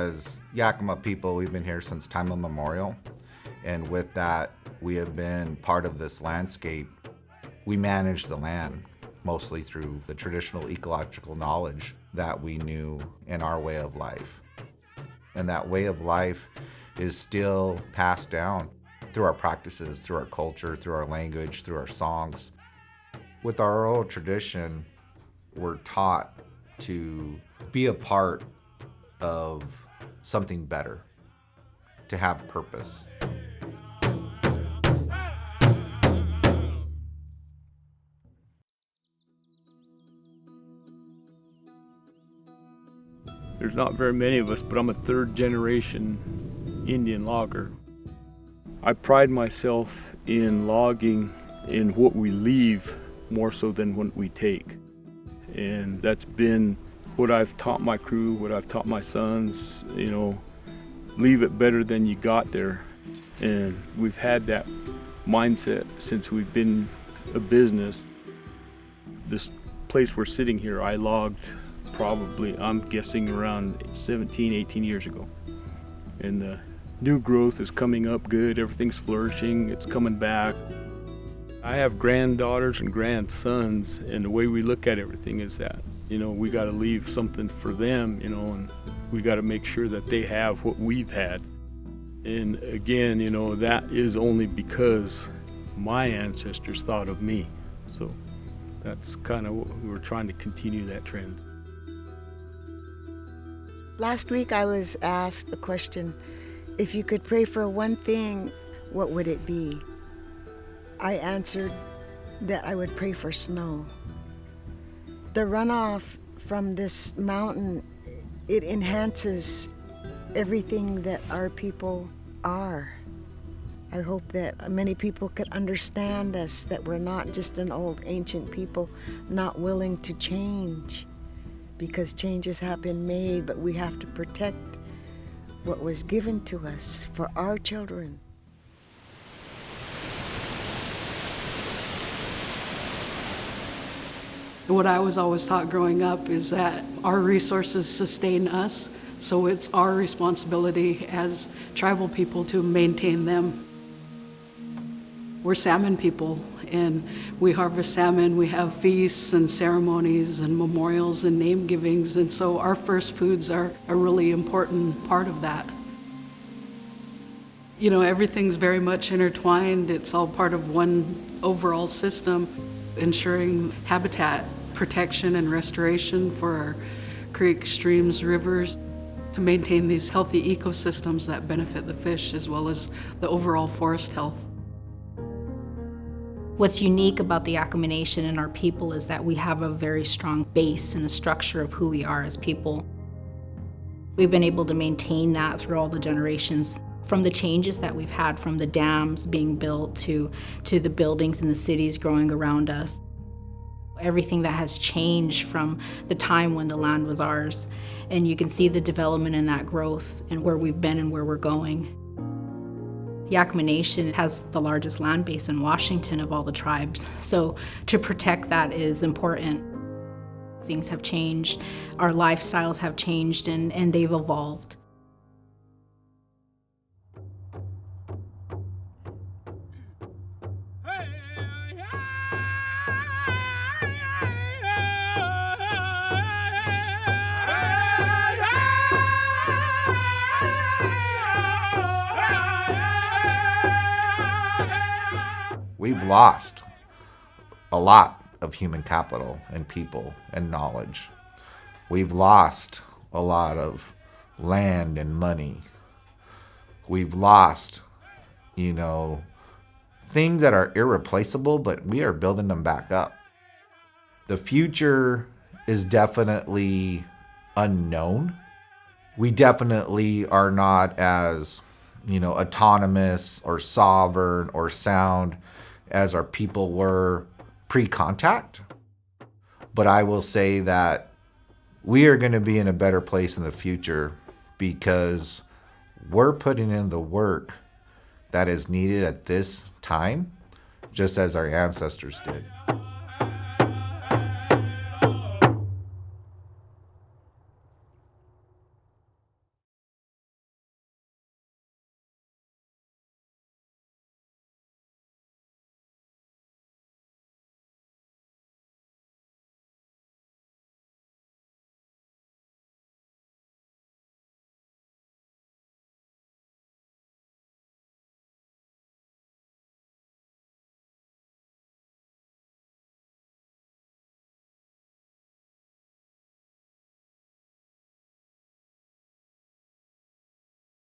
as Yakama people, we've been here since time immemorial. And with that, we have been part of this landscape. We manage the land mostly through the traditional ecological knowledge that we knew in our way of life. And that way of life is still passed down through our practices, through our culture, through our language, through our songs. With our oral tradition, we're taught to be a part of something better, to have purpose. There's not very many of us, but I'm a third generation Indian logger. I pride myself in logging in what we leave more so than what we take. And that's been what I've taught my crew, what I've taught my sons, leave it better than you got there. And we've had that mindset since we've been a business. This place we're sitting here, I logged probably, I'm guessing, around 17, 18 years ago. And the new growth is coming up good, everything's flourishing, it's coming back. I have granddaughters and grandsons, and the way we look at everything is that, we got to leave something for them, and we got to make sure that they have what we've had. And again, that is only because my ancestors thought of me. So that's kind of what we were trying to continue that trend. Last week I was asked the question, if you could pray for one thing, what would it be? I answered that I would pray for snow. The runoff from this mountain, it enhances everything that our people are. I hope that many people could understand us, that we're not just an old ancient people not willing to change, because changes have been made, but we have to protect what was given to us for our children. What I was always taught growing up is that our resources sustain us, so it's our responsibility as tribal people to maintain them. We're salmon people, and we harvest salmon. We have feasts and ceremonies and memorials and name givings, and so our first foods are a really important part of that. Everything's very much intertwined. It's all part of one overall system, ensuring habitat protection and restoration for our creeks, streams, rivers, to maintain these healthy ecosystems that benefit the fish as well as the overall forest health. What's unique about the Yakama Nation and our people is that we have a very strong base and a structure of who we are as people. We've been able to maintain that through all the generations, from the changes that we've had, from the dams being built to the buildings and the cities growing around us. Everything that has changed from the time when the land was ours. And you can see the development in that growth and where we've been and where we're going. Yakama Nation has the largest land base in Washington of all the tribes. So to protect that is important. Things have changed, our lifestyles have changed, and they've evolved. We've lost a lot of human capital and people and knowledge. We've lost a lot of land and money. We've lost, things that are irreplaceable, but we are building them back up. The future is definitely unknown. We definitely are not as, autonomous or sovereign or sound as our people were pre-contact. But I will say that we are going to be in a better place in the future because we're putting in the work that is needed at this time, just as our ancestors did.